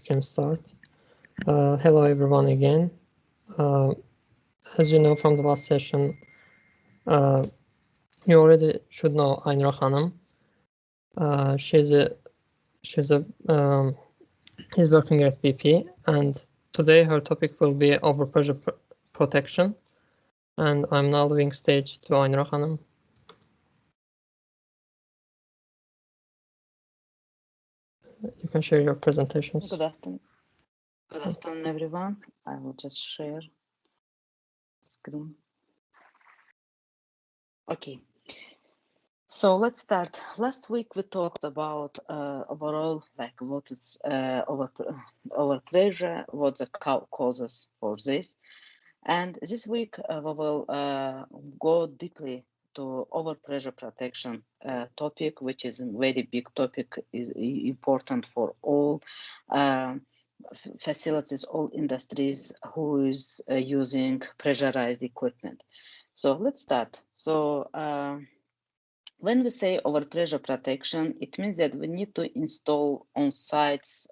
can start. Hello everyone again. As you know from the last session, you already should know Aynura Hanım. She's working at BP, and today her topic will be overpressure protection. And I'm now leaving stage to Aynura Hanım. You can share your presentations. Good afternoon. Good afternoon, everyone. I will just share screen. Okay. So let's start. Last week we talked about overall, like what is overpressure, what the causes for this, and this week we will go deeply to overpressure protection topic, which is a very big topic, is important for all facilities, all industries who is using pressurized equipment. So let's start. So when we say overpressure protection, it means that we need to install on sites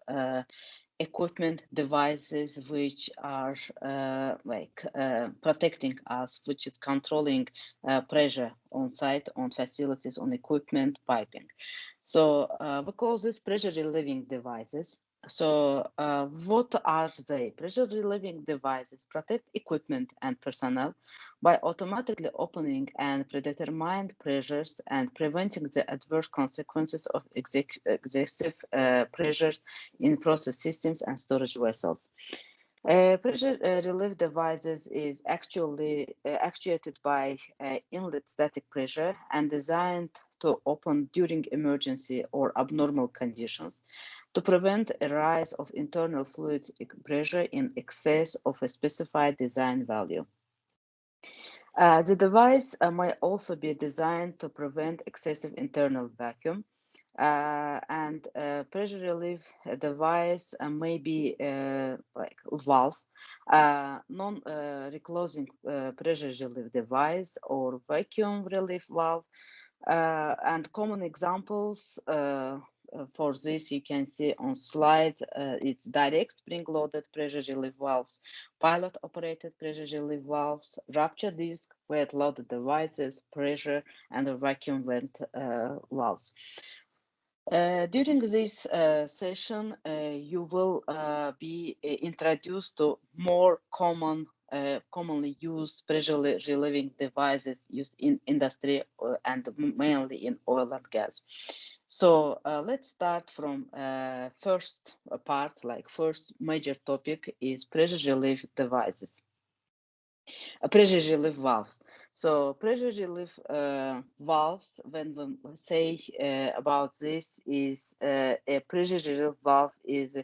equipment devices which are protecting us, which is controlling pressure on site, on facilities, on equipment, piping. So we call this pressure relieving devices. So what are they? Pressure relieving devices protect equipment and personnel by automatically opening and predetermined pressures and preventing the adverse consequences of excessive pressures in process systems and storage vessels. Pressure relief devices is actually actuated by inlet static pressure and designed to open during emergency or abnormal conditions to prevent a rise of internal fluid pressure in excess of a specified design value. The device may also be designed to prevent excessive internal vacuum, and pressure relief device may be like valve, non-reclosing pressure relief device, or vacuum relief valve. And common examples for this you can see on slide. It's direct spring-loaded pressure relief valves, pilot-operated pressure relief valves, rupture disc, weight-loaded devices, pressure, and vacuum vent valves. During this session, you will be introduced to more commonly used pressure relieving devices used in industry and mainly in oil and gas. So let's start from first part, like first major topic is pressure relief devices. Pressure relief valves. So pressure relief valves, when we say about this, is a pressure relief valve is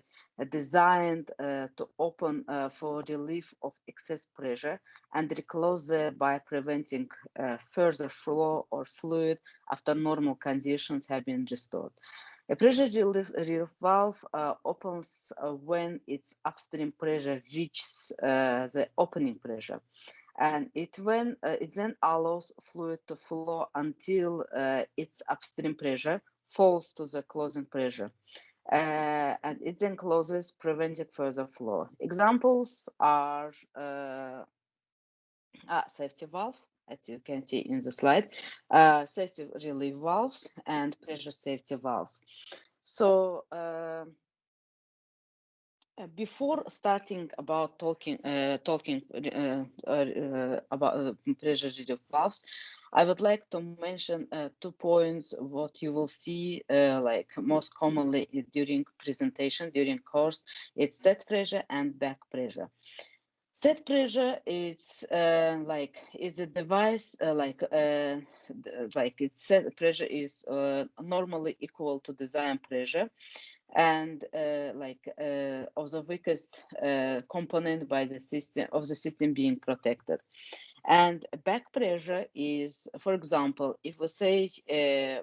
designed to open for relief of excess pressure and reclose by preventing further flow or fluid after normal conditions have been restored. A pressure relief valve opens when its upstream pressure reaches the opening pressure, and it then allows fluid to flow until its upstream pressure falls to the closing pressure, and it then closes, preventing further flow. Examples are safety valve, as you can see in the slide, safety relief valves, and pressure safety valves. So before starting about talking about pressure relief valves, I would like to mention 2 points what you will see like most commonly during presentation, during course. It's set pressure and back pressure. Set pressure, it's it's a device its set pressure is normally equal to design pressure, and of the weakest component by the system being protected. And back pressure is, for example, if we say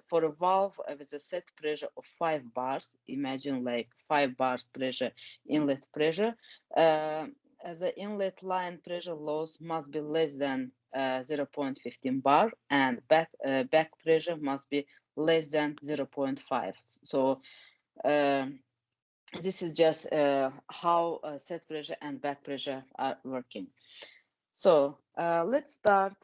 for a valve with a set pressure of 5 bars, imagine like 5 bars pressure, inlet pressure, the inlet line pressure loss must be less than 0.15 bar, and back pressure must be less than 0.5. So this is just how set pressure and back pressure are working. So let's start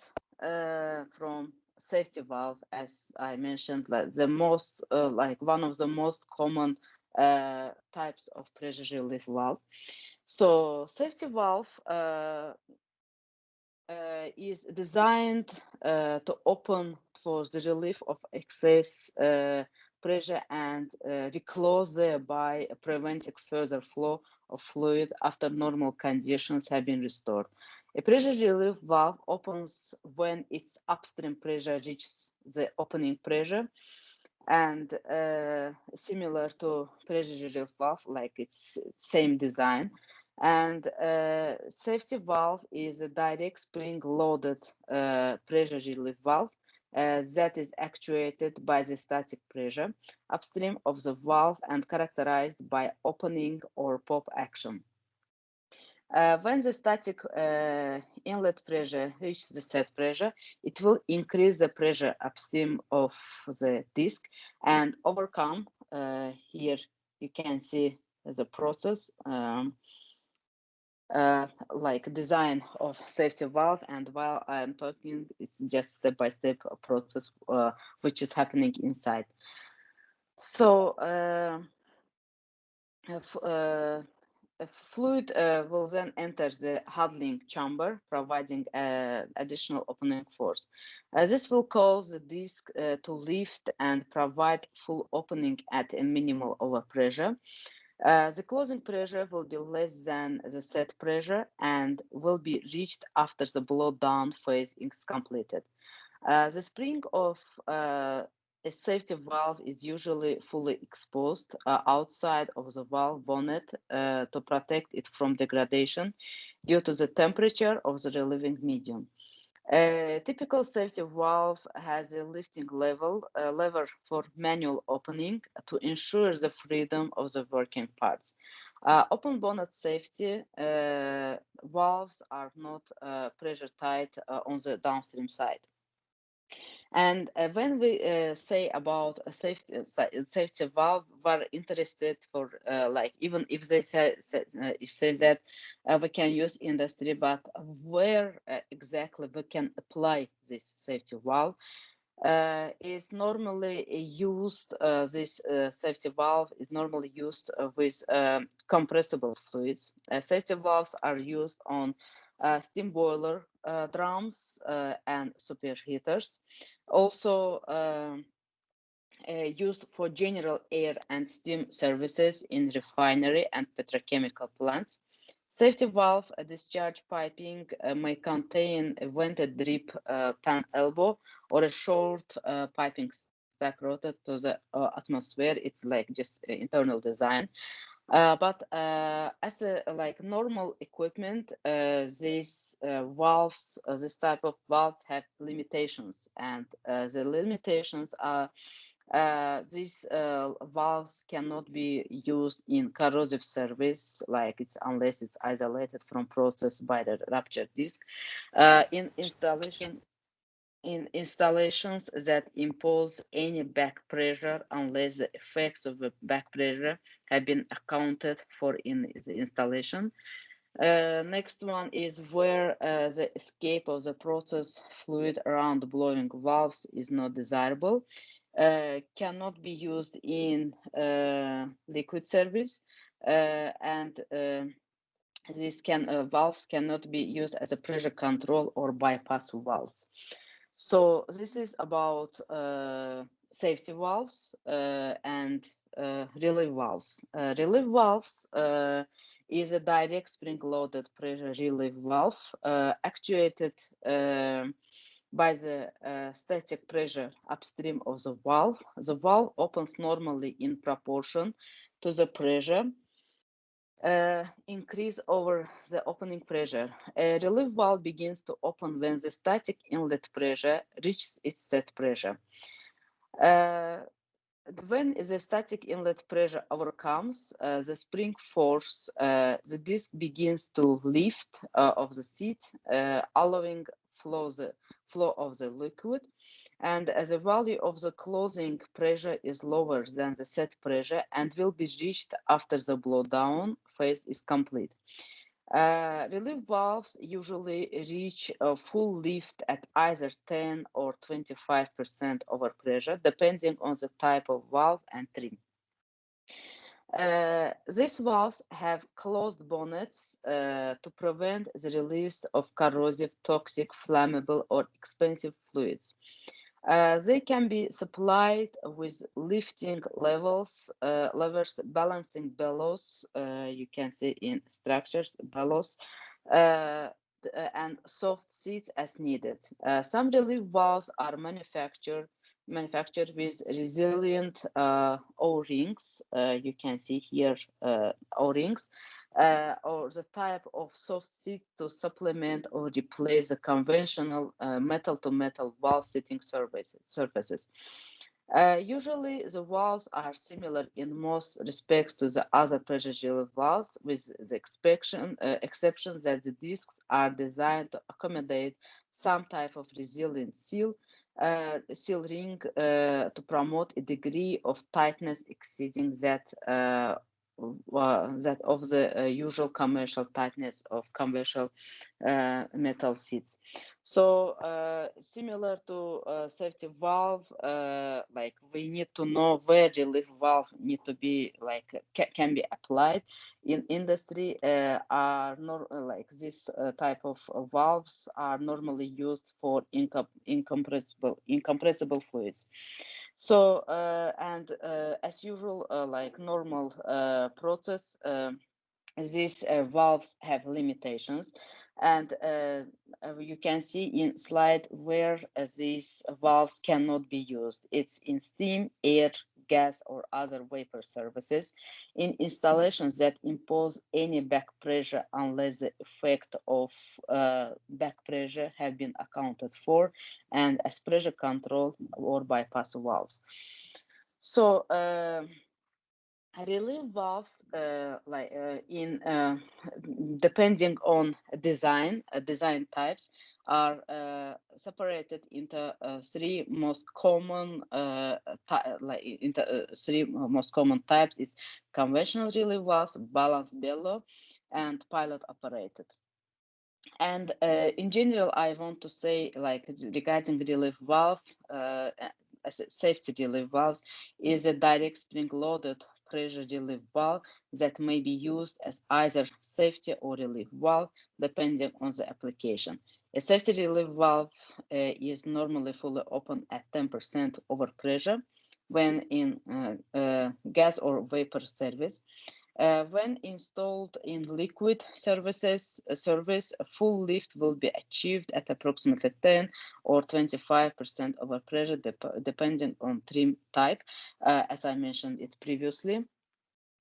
from safety valve. As I mentioned, like the most like one of the most common types of pressure relief valve. So safety valve is designed to open for the relief of excess pressure and reclose thereby preventing further flow of fluid after normal conditions have been restored. A pressure relief valve opens when its upstream pressure reaches the opening pressure, and similar to pressure relief valve, like it's same design. And safety valve is a direct spring-loaded pressure relief valve that is actuated by the static pressure upstream of the valve and characterized by opening or pop action. When the static inlet pressure reaches the set pressure, it will increase the pressure upstream of the disc and overcome. Here you can see the process. Like design of safety valve, and while I'm talking, it's just step-by-step process which is happening inside. So a fluid will then enter the huddling chamber, providing additional opening force. This will cause the disc to lift and provide full opening at a minimal overpressure. The closing pressure will be less than the set pressure and will be reached after the blow-down phase is completed. The spring of a safety valve is usually fully exposed outside of the valve bonnet to protect it from degradation due to the temperature of the relieving medium. A typical safety valve has a lifting lever for manual opening to ensure the freedom of the working parts. Open bonnet safety valves are not pressure tight on the downstream side. And when we say about a safety valve, we're interested for like, even if they say that we can use industry, but where exactly we can apply this safety valve is normally used. This safety valve is normally used with compressible fluids. Safety valves are used on steam boiler drums and superheaters. Also used for general air and steam services in refinery and petrochemical plants. Safety valve discharge piping may contain a vented drip pan elbow or a short piping stack routed to the atmosphere. It's like just internal design. But as a like normal equipment, these valves, this type of valves have limitations, and the limitations are these valves cannot be used in corrosive service, like it's unless it's isolated from process by the rupture disc. In installations that impose any back pressure unless the effects of the back pressure have been accounted for in the installation. Next one is where the escape of the process fluid around the blowing valves is not desirable, cannot be used in liquid service, and these valves cannot be used as a pressure control or bypass valves. So this is about safety valves and relief valves. Relief valves is a direct spring-loaded pressure relief valve actuated by the static pressure upstream of the valve. The valve opens normally in proportion to the pressure increase over the opening pressure. A relief valve begins to open when the static inlet pressure reaches its set pressure. When the static inlet pressure overcomes the spring force, the disc begins to lift of the seat, allowing flow of the liquid, and as the value of the closing pressure is lower than the set pressure and will be reached after the blowdown phase is complete. Relief valves usually reach a full lift at either 10 or 25% overpressure, depending on the type of valve and trim. These valves have closed bonnets to prevent the release of corrosive, toxic, flammable, or expensive fluids. They can be supplied with lifting levers, balancing bellows, you can see in structures, bellows, and soft seats as needed. Some relief valves are manufactured with resilient O-rings. You can see here O-rings, or the type of soft seat to supplement or replace the conventional metal-to-metal valve seating surfaces. Usually, the valves are similar in most respects to the other pressure relief valves, with the exception that the discs are designed to accommodate some type of resilient seal ring to promote a degree of tightness exceeding that of the usual commercial tightness of conventional metal seats. So similar to safety valve, like we need to know where relief valve need to be, like can be applied in industry. Are like this type of valves are normally used for incompressible fluids. So and as usual, like normal process, these valves have limitations, and you can see in slide where these valves cannot be used. It's in steam, air, gas, or other vapor services, in installations that impose any back pressure unless the effect of back pressure have been accounted for, and as pressure control or bypass valves. So relief valves, depending on design types, are separated into three most common three most common types is conventional relief valves, balanced bellow, and pilot operated. And in general, I want to say, like regarding relief valve, as a safety relief valves is a direct spring-loaded pressure relief valve that may be used as either safety or relief valve, depending on the application. A safety relief valve is normally fully open at 10% overpressure when in gas or vapor service. When installed in liquid service, a full lift will be achieved at approximately 10 or 25% overpressure, depending on trim type, as I mentioned it previously.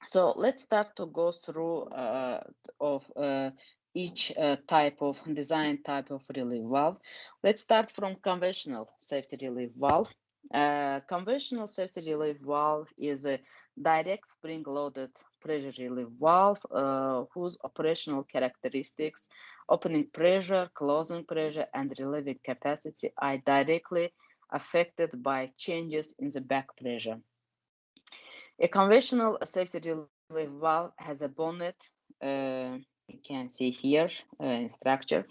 So let's start to go through each design type of relief valve. Let's start from conventional safety relief valve. Conventional safety relief valve is a direct spring-loaded pressure relief valve whose operational characteristics, opening pressure, closing pressure, and relieving capacity are directly affected by changes in the back pressure. A conventional safety relief valve has a bonnet, you can see here in structure,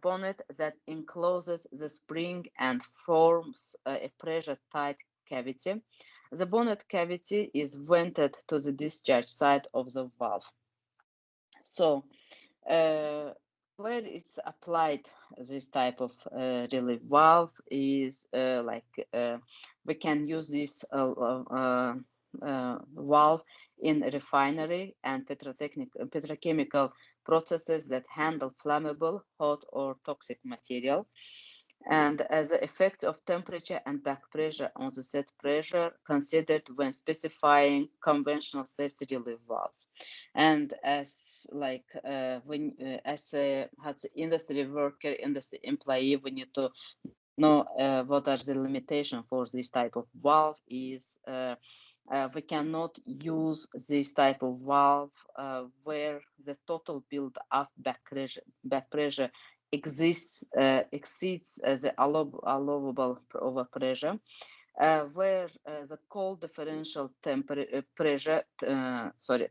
bonnet that encloses the spring and forms a pressure-tight cavity. The bonnet cavity is vented to the discharge side of the valve. So where it's applied, this type of relief valve is we can use this valve in refinery and petrochemical processes that handle flammable, hot, or toxic material. And as an effect of temperature and back pressure on the set pressure considered when specifying conventional safety relief valves. And as as a industry worker, industry employee, we need to know what are the limitations for this type of valve. Is we cannot use this type of valve where the total build up back pressure exceeds the allowable overpressure, where the cold differential pressure,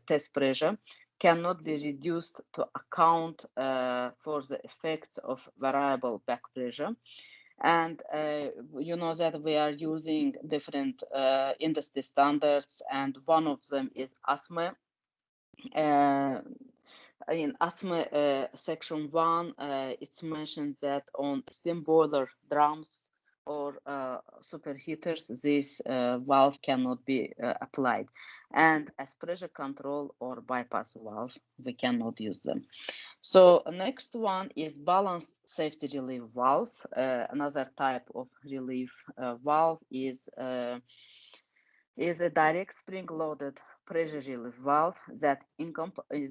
test pressure, cannot be reduced to account for the effects of variable back pressure. And you know that we are using different industry standards, and one of them is ASME. In ASME section 1, it's mentioned that on steam boiler drums or superheaters, this valve cannot be applied. And as pressure control or bypass valve, we cannot use them. So next one is balanced safety relief valve. Another type of relief valve is a direct spring-loaded pressure relief valve that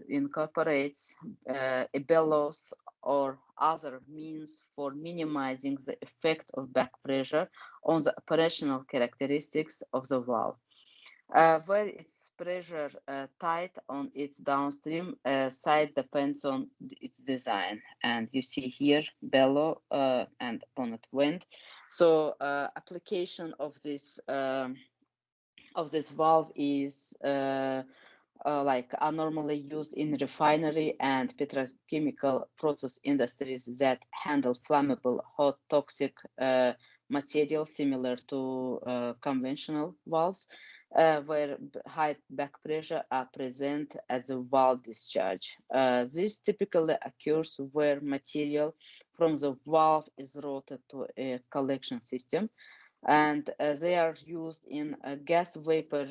incorporates a bellows or other means for minimizing the effect of back pressure on the operational characteristics of the valve. Where its pressure tight on its downstream side depends on its design. And you see here bellow and bonnet vent. So application of this valve is are normally used in refinery and petrochemical process industries that handle flammable, hot, toxic material similar to conventional valves, where high back pressure are present at the valve discharge. This typically occurs where material from the valve is routed to a collection system, and they are used in gas, vapor,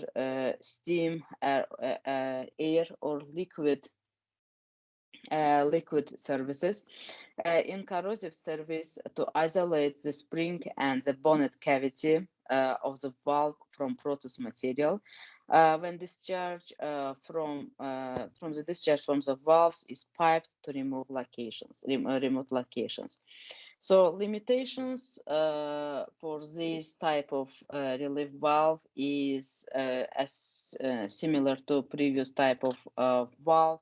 steam, air, or liquid services. In corrosive service, to isolate the spring and the bonnet cavity of the valve from process material. When discharge from the discharge from the valves is piped to remove remote locations. So limitations for this type of relief valve is as similar to previous type of valve,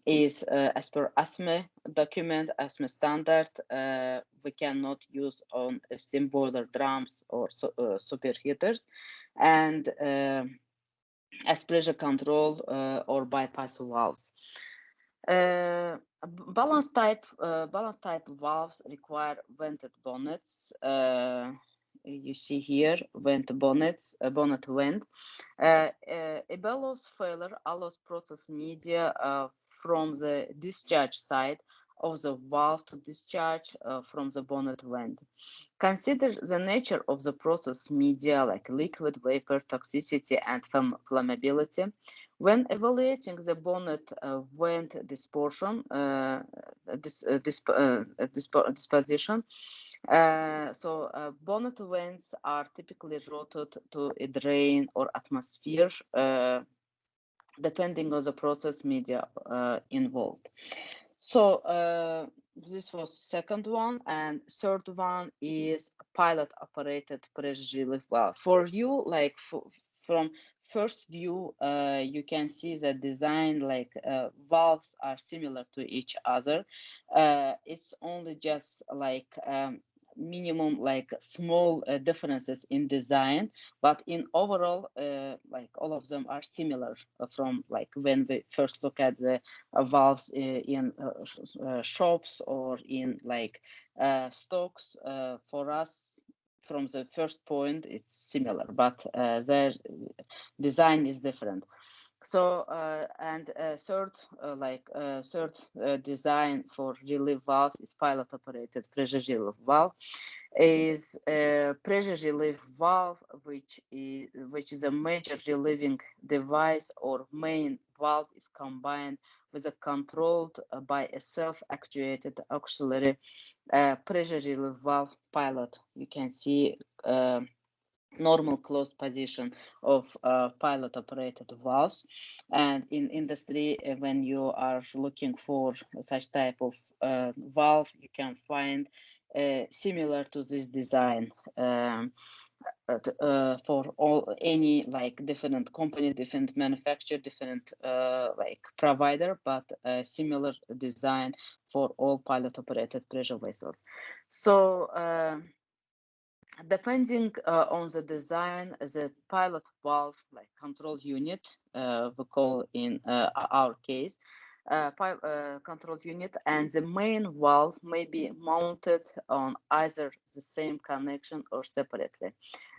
is as per ASME document, ASME standard. We cannot use on steam boiler drums or superheaters, and as pressure control or bypass valves. Balance type valves require vented bonnets. You see here vent bonnets, bonnet vent. A bellows failure allows process media from the discharge side of the valve to discharge from the bonnet vent. Consider the nature of the process media, like liquid, vapor, toxicity, and flammability. When evaluating the bonnet vent disposition, bonnet vents are typically routed to a drain or atmosphere, depending on the process media involved. So this was second one, and third one is pilot operated pressure relief valve. For you, from first view, you can see the design, valves are similar to each other. It's only just minimum small differences in design, but in overall all of them are similar from when we first look at the valves in shops or in stocks. For us, from the first point, it's similar, but their design is different. So third design for relief valves is pilot operated pressure relief valve. Is a pressure relief valve, which is a major relieving device or main valve is combined with a controlled by a self-actuated auxiliary pressure relief valve pilot. You can see normal closed position of pilot operated valves, and in industry, when you are looking for such type of valve, you can find similar to this design for any like different company, different manufacturer, different like provider, but similar design for all pilot operated pressure vessels. So depending on the design, the pilot valve, like control unit, we call in our case, control unit, and the main valve may be mounted on either the same connection or separately.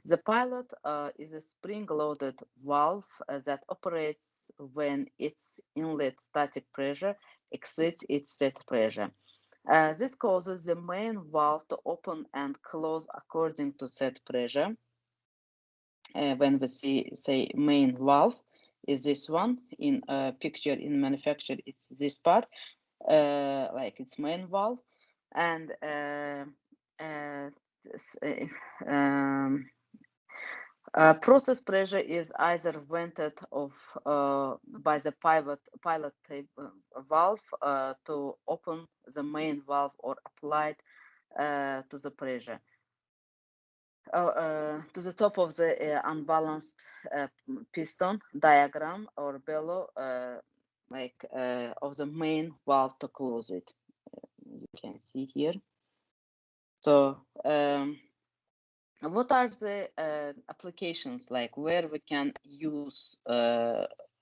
The pilot is a spring-loaded valve that operates when its inlet static pressure exceeds its set pressure. This causes the main valve to open and close according to set pressure. When we say main valve is this one in picture in manufacture, it's this part, like its main valve, and process pressure is either vented off by the pilot valve to open the main valve or applied to the pressure. To the top of the unbalanced piston diagram or below, like of the main valve to close it. You can see here. So what are the applications like where we can use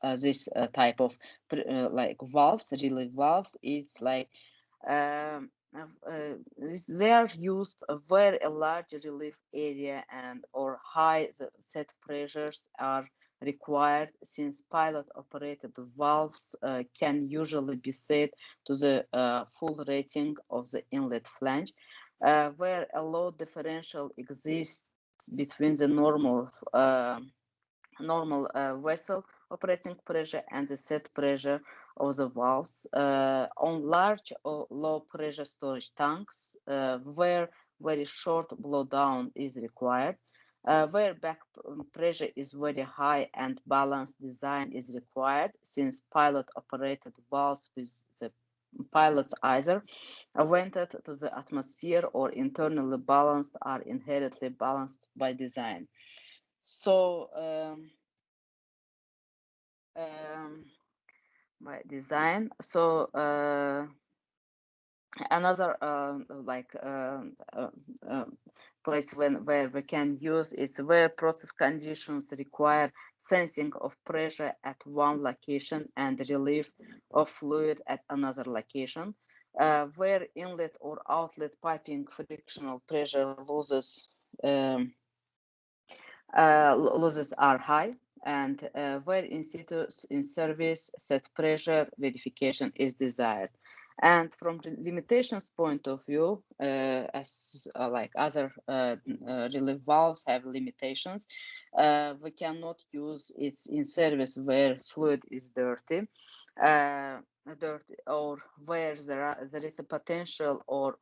this type of like valves, relief valves? It's like um, they are used where a large relief area and or high set pressures are required, since pilot operated valves can usually be set to the full rating of the inlet flange, where a load differential exists between the normal vessel operating pressure and the set pressure of the valves. On large or low pressure storage tanks, where very short blowdown is required, where back pressure is very high and balanced design is required, since pilot operated valves with the pilots either vented to the atmosphere or internally balanced are inherently balanced by design. So by design. So another place where we can use is where process conditions require sensing of pressure at one location and relief of fluid at another location, where inlet or outlet piping frictional pressure losses are high, and where in situ in service set pressure verification is desired. And from the limitations point of view, as like other relief valves have limitations, we cannot use it in service where fluid is dirty, or where there is a potential or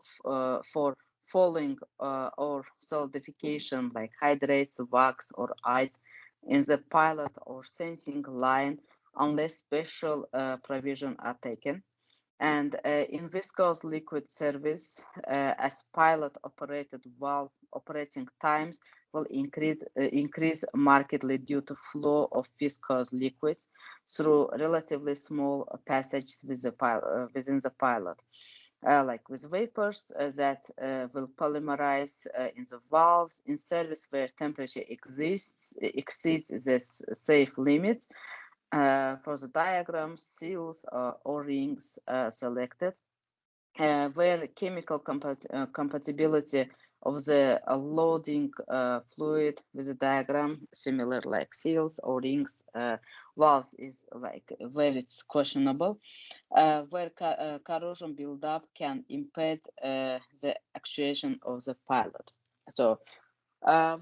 for falling or solidification like hydrates, wax, or ice in the pilot or sensing line unless special provision are taken. And in viscous liquid service, as pilot operated valve operating times will increase markedly due to flow of viscous liquids through relatively small passages within the pilot. Like with vapors that will polymerize in the valves in service where temperature exceeds this safe limits. For the diagram, seals or rings selected, where chemical compatibility of the loading fluid with the diagram, similar like seals or rings valves, is like where it's questionable, where corrosion buildup can impede the actuation of the pilot. So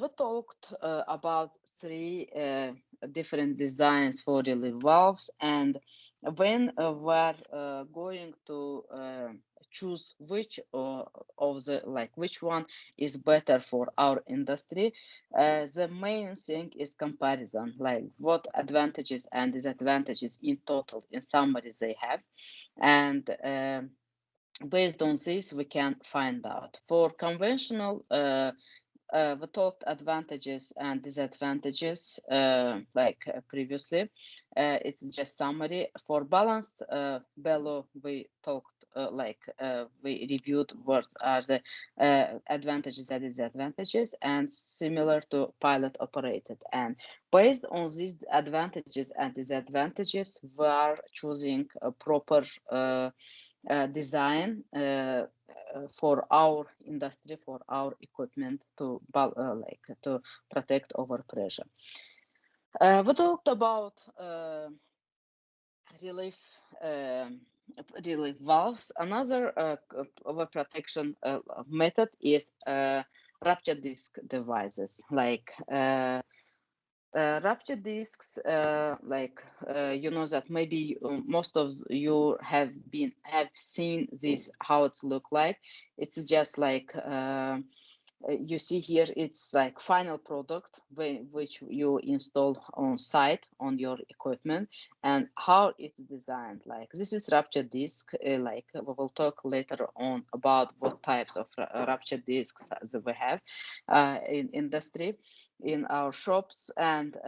we talked about three different designs for relief valves, and when we're going to choose which of the like which one is better for our industry, the main thing is comparison, like what advantages and disadvantages in total, in summary, they have, and Based on this, we can find out. For conventional, we talked advantages and disadvantages like previously. It's just summary. For balanced below, we talked we reviewed what are the advantages and disadvantages, and similar to pilot operated. And based on these advantages and disadvantages, we are choosing a proper design for our industry, for our equipment to protect overpressure. We talked about relief relief valves. Another overprotection method is rupture disc devices, like rupture discs, you know that maybe most of you have seen this, how it's look like. It's just like you see here, it's like final product which you install on site on your equipment, and how it's designed. Like this is rupture disc. Like we will talk later on about what types of rupture discs that we have in industry, in our shops, and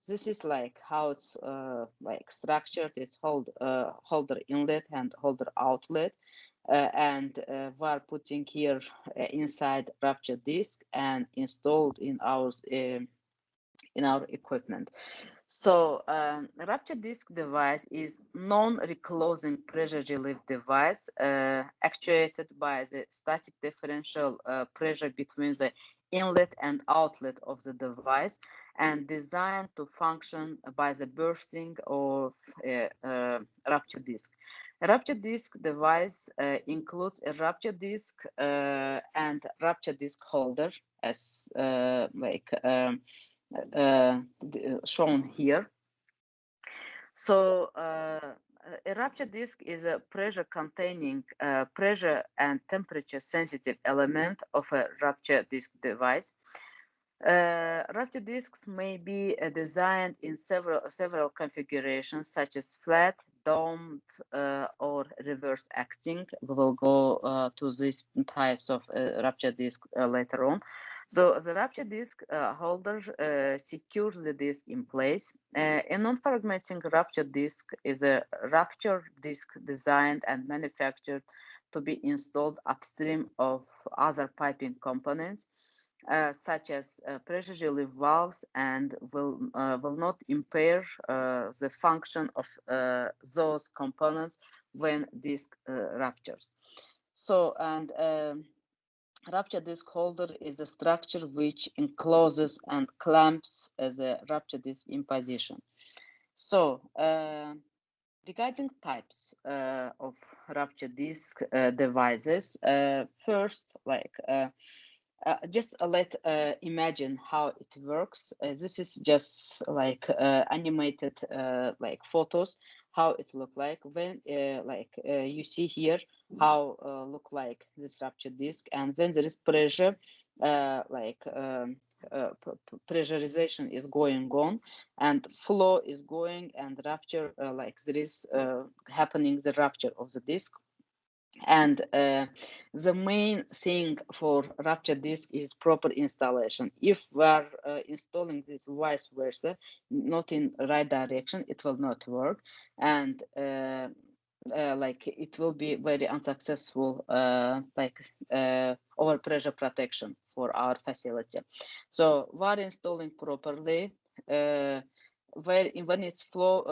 this is like how it's like structured. It's holder inlet and holder outlet, and we are putting here inside rupture disc and installed in our equipment. So rupture disc device is non-reclosing pressure relief device actuated by the static differential pressure between the inlet and outlet of the device, and designed to function by the bursting of rupture disc. A rupture disc device includes a rupture disc and rupture disc holder, as shown here. So a rupture disc is a pressure containing pressure and temperature sensitive element of a rupture disc device. Rupture discs may be designed in several configurations, such as flat, domed, or reverse acting. We will go to these types of rupture disc later on. So the rupture disc holder secures the disc in place. A non-fragmenting rupture disc is a rupture disc designed and manufactured to be installed upstream of other piping components, such as pressure relief valves, and will not impair the function of those components when disc ruptures. So, and rupture disc holder is a structure which encloses and clamps the rupture disc in position. So, regarding types of rupture disc devices, first, just let imagine how it works. This is just like animated like photos, how it look like when you see here how look like this rupture disc, and when there is pressure, pressurization is going on and flow is going, and rupture like there is happening the rupture of the disc. And the main thing for rupture disc is proper installation. If we are installing this vice versa, not in right direction, it will not work, and like it will be very unsuccessful, overpressure protection for our facility. So we are installing properly, when it's flow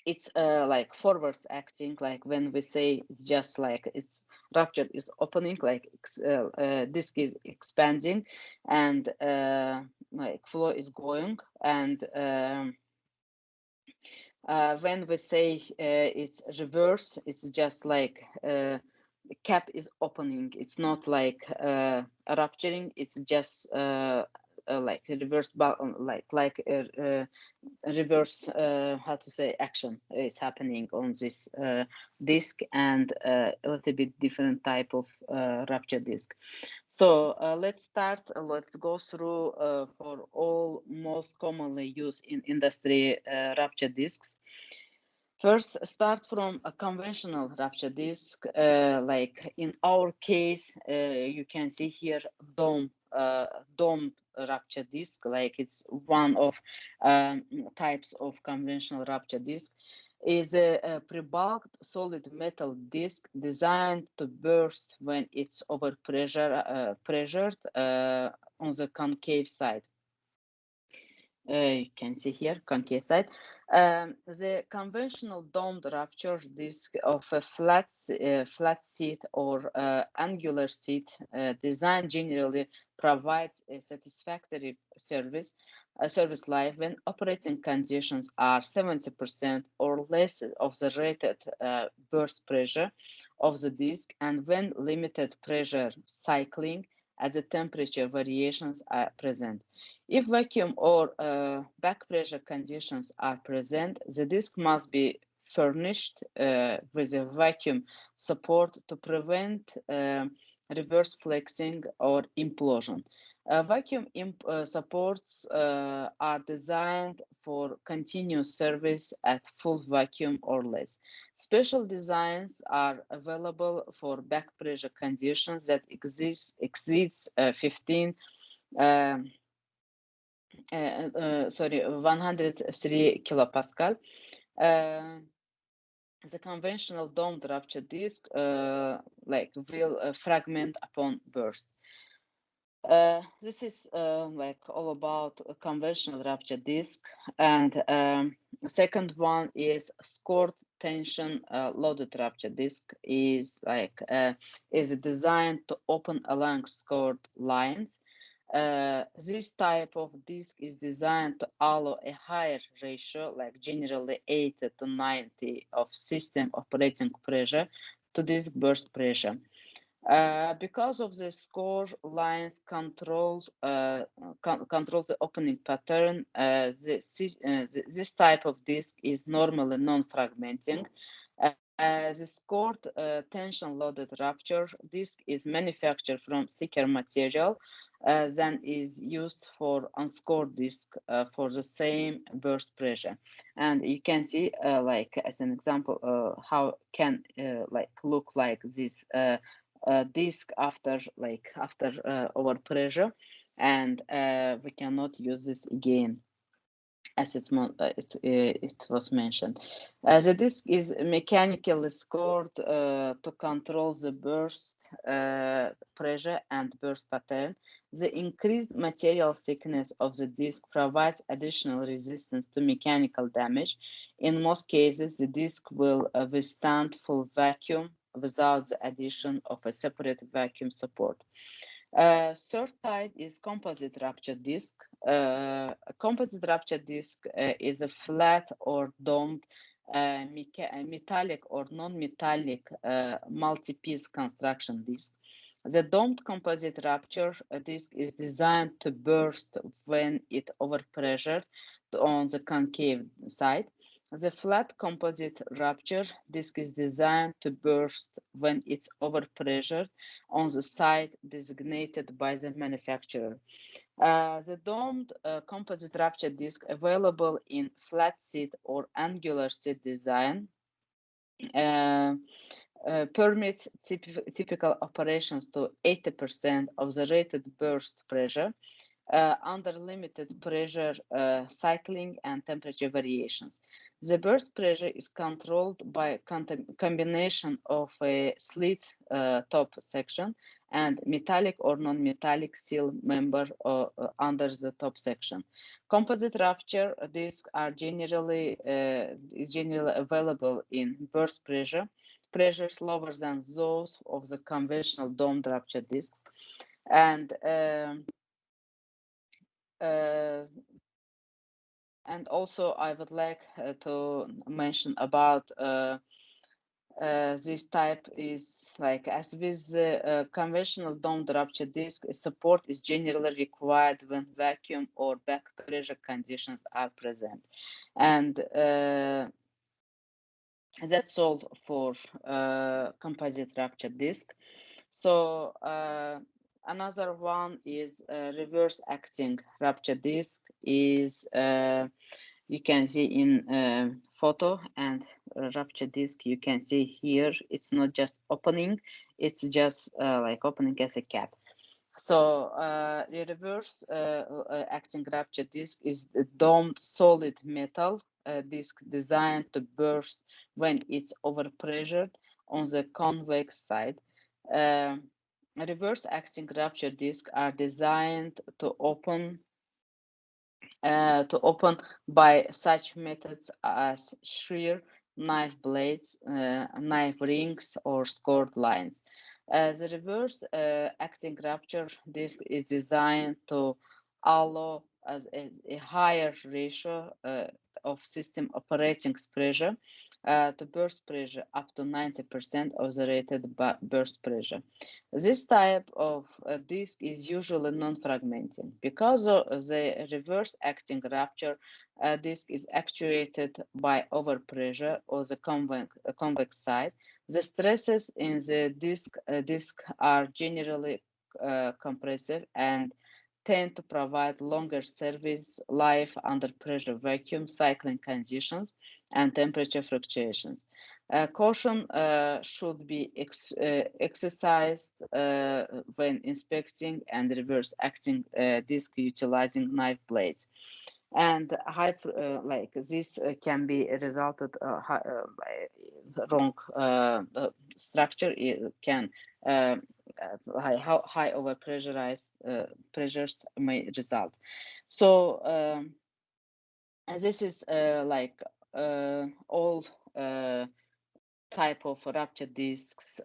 it's like forwards acting, like when we say it's just like it's rupture is opening, like disc is expanding, and like flow is going, and when we say it's reverse, it's just like the cap is opening. It's not like rupturing, it's just like a reverse reverse how to say action is happening on this disc, and a little bit different type of rupture disc. So let's start. Let's go through for all most commonly used in industry rupture discs. First, start from a conventional rupture disk. Like in our case, you can see here dome rupture disk. Like it's one of types of conventional rupture disk. Is a pre-bulked solid metal disk designed to burst when it's pressured on the concave side. You can see here concave side. The conventional domed rupture disk of a flat seat or angular seat design generally provides a satisfactory service life when operating conditions are 70% or less of the rated burst pressure of the disk, and when limited pressure cycling as the temperature variations are present. If vacuum or back pressure conditions are present, the disk must be furnished with a vacuum support to prevent reverse flexing or implosion. Vacuum supports are designed for continuous service at full vacuum or less. Special designs are available for back pressure conditions that exceeds 15 103 kilopascal. The conventional domed rupture disk like will fragment upon burst. This is like all about a conventional rupture disk, and the second one is scored tension loaded rupture disk is designed to open along scored lines. This type of disk is designed to allow a higher ratio, like generally 80 to 90 of system operating pressure to disk burst pressure. Because of the score lines control the opening pattern, this type of disk is normally non-fragmenting. The scored tension loaded rupture disk is manufactured from thicker material than is used for unscored disk for the same burst pressure. And you can see like as an example how can like look like this disk after overpressure, and we cannot use this again as it was mentioned. The disk is mechanically scored to control the burst pressure and burst pattern. The increased material thickness of the disk provides additional resistance to mechanical damage. In most cases, the disk will withstand full vacuum without the addition of a separate vacuum support. Third type is composite rupture disk. A composite rupture disk is a flat or domed metallic or non-metallic multi-piece construction disk. The domed composite rupture disk is designed to burst when it overpressured on the concave side. The flat composite rupture disk is designed to burst when it's overpressured on the side designated by the manufacturer. The domed composite rupture disk available in flat seat or angular seat design permits typical operations to 80% of the rated burst pressure under limited pressure cycling and temperature variations. The burst pressure is controlled by a combination of a slit top section and metallic or non-metallic seal member under the top section. Composite rupture discs are generally available in burst pressures lower than those of the conventional domed rupture discs, and also I would like to mention about this type is like as with the conventional domed rupture disc, support is generally required when vacuum or back pressure conditions are present. And that's all for composite rupture disc. So another one is reverse acting rupture disc is you can see in photo and rupture disk, you can see here, it's not just opening, it's just like opening as a cap. So the reverse acting rupture disk is the domed solid metal disk designed to burst when it's overpressured on the convex side. Reverse acting rupture disks are designed to open by such methods as shear, knife blades, knife rings, or scored lines. The reverse acting rupture disc is designed to allow as a higher ratio of system operating pressure to burst pressure up to 90% of the rated burst pressure. This type of disk is usually non-fragmenting. Because of the reverse acting rupture, disk is actuated by overpressure or the convex side. The stresses in the disk are generally compressive and tend to provide longer service life under pressure vacuum cycling conditions and temperature fluctuations. Caution should be exercised when inspecting and reverse acting disk utilizing knife blades. And like this can be resulted wrong structure. It can high overpressurized pressures may result. So this is like all type of rupture disks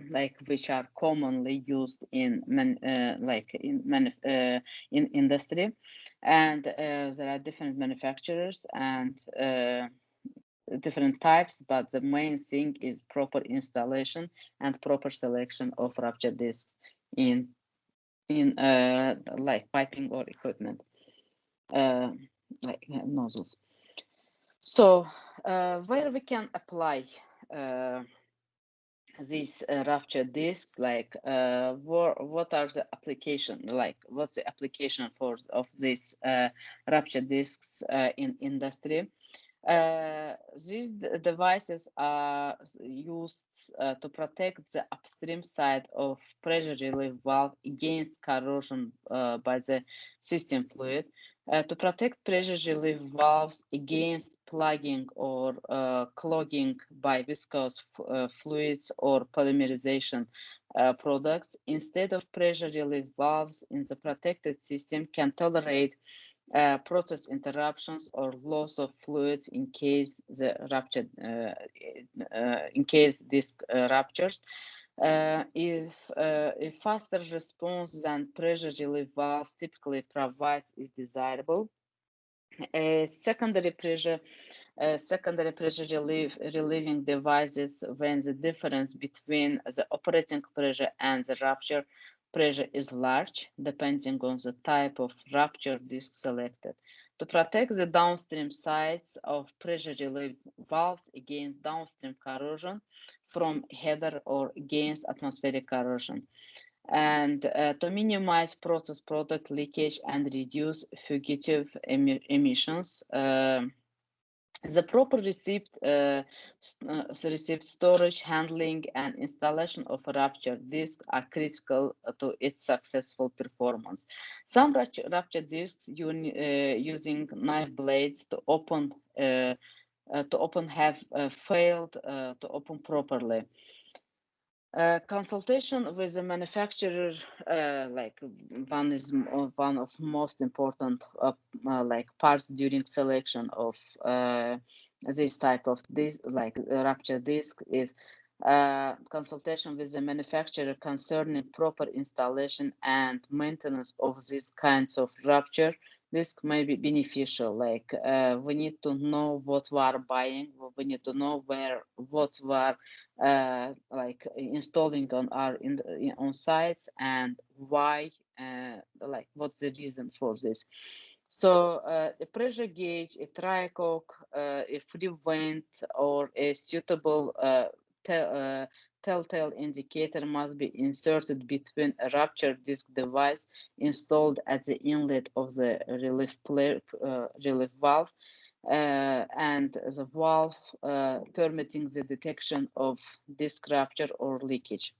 like which are commonly used in in industry, and there are different manufacturers and different types, but the main thing is proper installation and proper selection of rupture disks in like piping or equipment like nozzles. So where we can apply these rupture disks, like what are the application, like what's the application for of these rupture disks in industry? These devices are used to protect the upstream side of pressure relief valve against corrosion by the system fluid, to protect pressure relief valves against plugging or clogging by viscous fluids or polymerization products. Instead of pressure relief valves in the protected system can tolerate process interruptions or loss of fluids in case the rupture, in case disk ruptures. If a faster response than pressure relief valves typically provides is desirable, secondary pressure relieving devices when the difference between the operating pressure and the rupture pressure is large, depending on the type of rupture disk selected. To protect the downstream sides of pressure relief valves against downstream corrosion from header or against atmospheric corrosion, and to minimize process product leakage and reduce fugitive emissions. The proper receipt storage, handling, and installation of a rupture disk are critical to its successful performance. Some rupture disks using knife blades to open have failed to open properly. Consultation with the manufacturer, like one of most important like parts during selection of this type of this like rupture disk, is consultation with the manufacturer concerning proper installation and maintenance of these kinds of rupture disk may be beneficial. Like we need to know what we are buying, we need to know what we are like installing on our on sites, and why, like what's the reason for this. So a pressure gauge, a tricock, a free vent, or a suitable telltale indicator must be inserted between a rupture disk device installed at the inlet of the relief valve and the valve permitting the detection of disk rupture or leakage.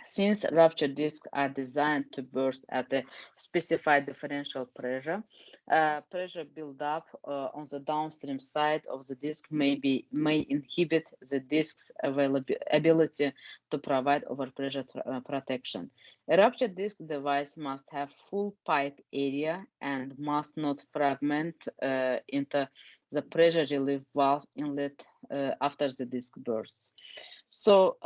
Since rupture disks are designed to burst at a specified differential pressure, pressure buildup on the downstream side of the disk may inhibit the disk's ability to provide overpressure protection. A rupture disk device must have full pipe area and must not fragment into the pressure relief valve inlet after the disk bursts. So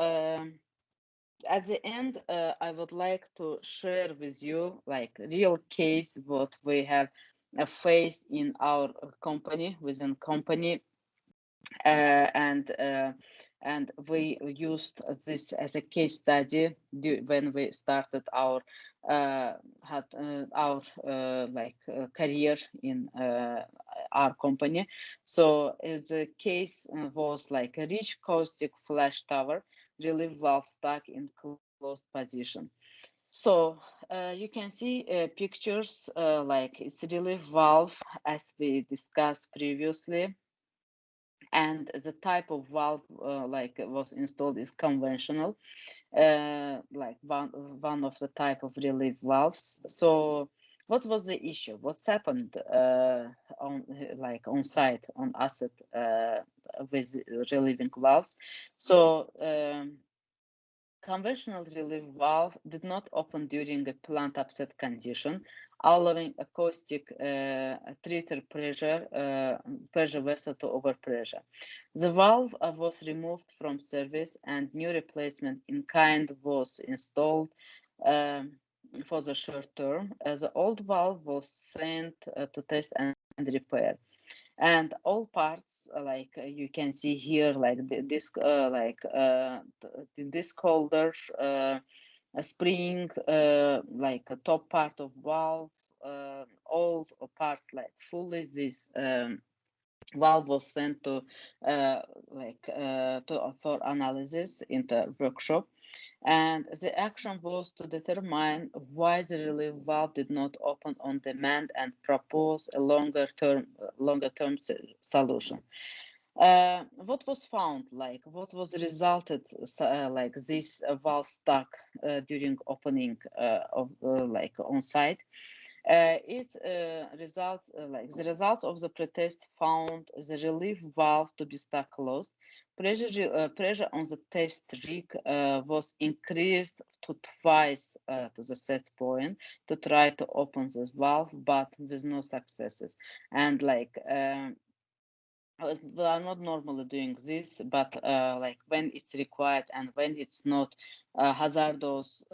at the end, I would like to share with you like real case what we have faced in our company, within company, and we used this as a case study when we started our career in our company. So the case was like a rich caustic flash tower relief valve stuck in closed position. So you can see pictures like it's relief valve as we discussed previously, and the type of valve like was installed is conventional, like one of the type of relief valves. So what was the issue? What's happened on site on asset with relieving valves? So conventional relief valve did not open during a plant upset condition, allowing a caustic treater pressure vessel to overpressure. The valve was removed from service and new replacement in kind was installed for the short term. The old valve was sent to test and repair. And all parts you can see here, like the disc the disc holder, a spring, like a top part of valve, all parts like fully this valve was sent to for analysis in the workshop, and the action was to determine why the relief valve did not open on demand and propose a longer term solution. What was found, like what was resulted, like this valve stuck during opening of like on site. It results like the results of the pretest found the relief valve to be stuck closed. Pressure on the test rig was increased to twice to the set point to try to open the valve, but with no successes. And we are not normally doing this, but like when it's required and when it's not hazardous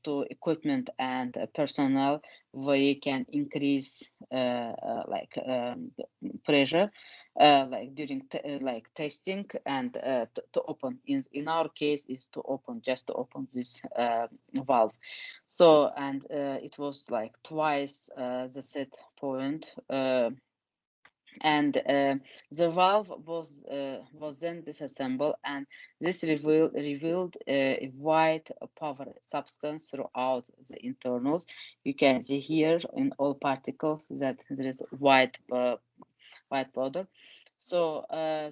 to equipment and personnel, we can increase pressure during testing and to open. In our case, is to open, just to open this valve. So and it was like twice the set point. And the valve was then disassembled, and this revealed a white powder substance throughout the internals. You can see here in all particles that there is white powder. So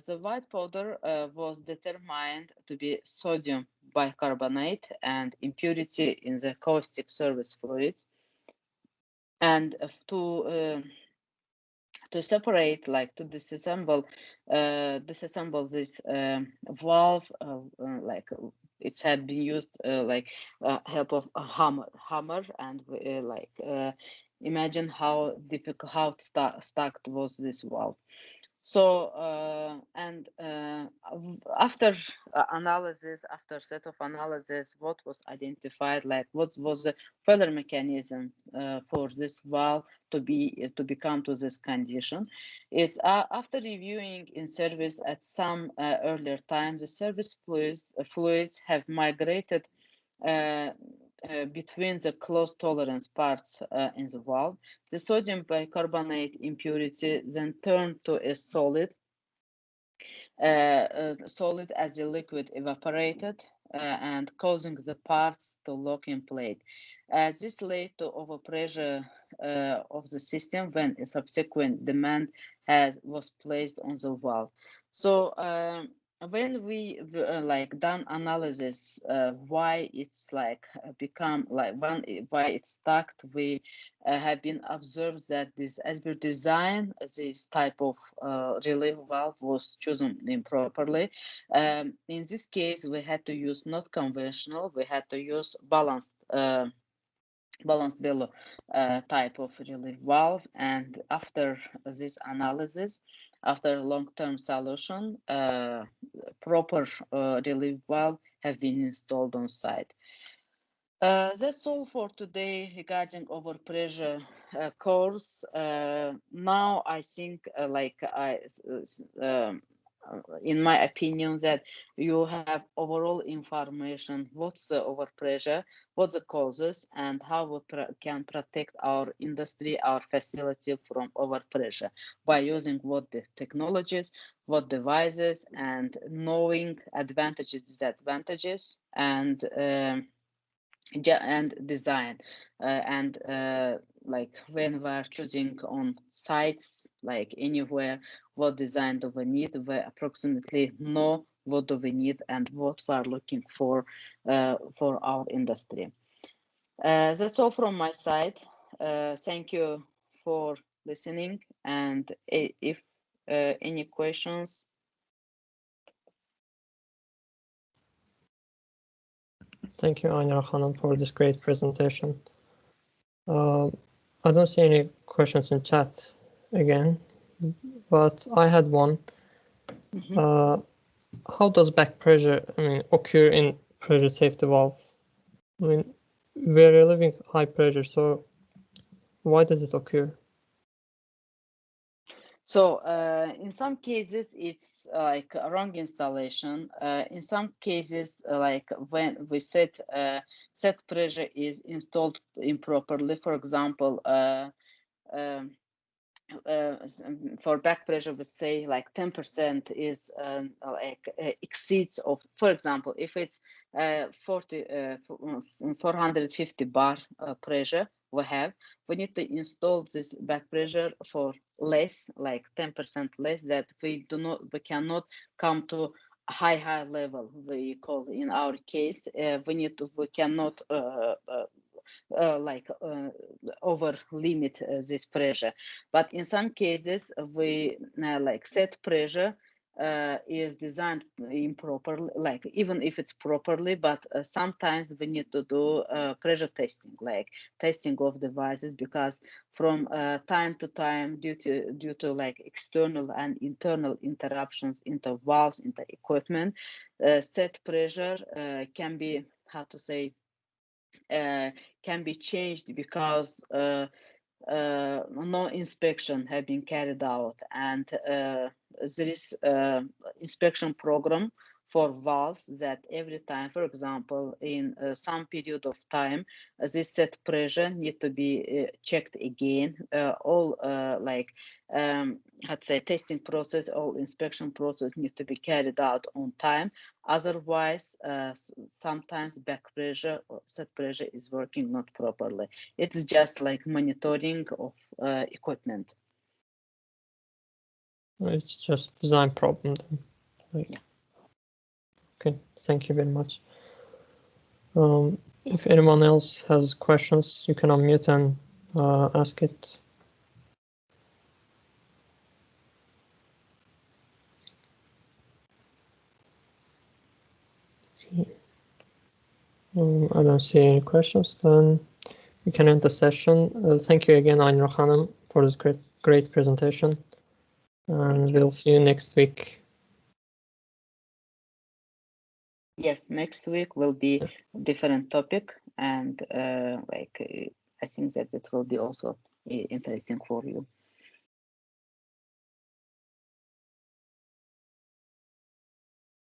the white powder was determined to be sodium bicarbonate and impurity in the caustic service fluids, and to separate, like to disassemble this valve, it had been used help of a hammer, and imagine how difficult, how stuck was this valve. So and after analysis, after set of analysis, what was identified, like what was the further mechanism for this valve to become to this condition, is after reviewing in service at some earlier time, the service fluids have migrated between the close tolerance parts in the valve. The sodium bicarbonate impurity then turned to a solid as the liquid evaporated and causing the parts to lock in place. This led to overpressure of the system when a subsequent demand was placed on the valve. So when we like done analysis why it's like become like why it's stuck, we have been observed that this SPE design, this type of relief valve was chosen improperly. In this case, we had to use not conventional, we had to use balanced bellow type of relief valve. And after this analysis, after long-term solution, proper relief valve have been installed on site. That's all for today regarding overpressure course. Now I think in my opinion that you have overall information what's the overpressure, what's the causes, and how we can protect our industry, our facility from overpressure by using what the technologies, what devices, and knowing advantages, disadvantages, and design. Like when we are choosing on sites, like anywhere, what design do we need, we approximately know what do we need and what we are looking for our industry. That's all from my side. Thank you for listening, and if any questions. Thank you, Aynura Hanım, for this great presentation. I don't see any questions in chat again, but I had one. How does back pressure, occur in pressure safety valve? We're relieving high pressure, so why does it occur? So in some cases, it's like a wrong installation. In some cases, like when we set pressure is installed improperly. For example, for back pressure, we say like 10% is exceeds of, for example, if it's 450 bar pressure we need to install this back pressure for less, like 10% less, that we cannot come to high level, we call in our case. We cannot over limit this pressure. But in some cases, we like set pressure is designed improperly, like even if it's properly, but sometimes we need to do pressure testing, like testing of devices, because from time to time, due to like external and internal interruptions into valves, into equipment, set pressure can be, how to say, can be changed because no inspection have been carried out, and there is inspection program for valves that every time, for example, in some period of time, this set pressure need to be checked again. All let's say testing process, all inspection process need to be carried out on time. Otherwise, sometimes back pressure or set pressure is working not properly. It's just like monitoring of equipment. It's just design problem then. Yeah. Okay, thank you very much. If anyone else has questions, you can unmute and ask it. Okay. I don't see any questions, then we can end the session. Thank you again, Aynura Hanım, for this great presentation, and we'll see you next week. Yes, next week will be a different topic, and I think that it will be also interesting for you.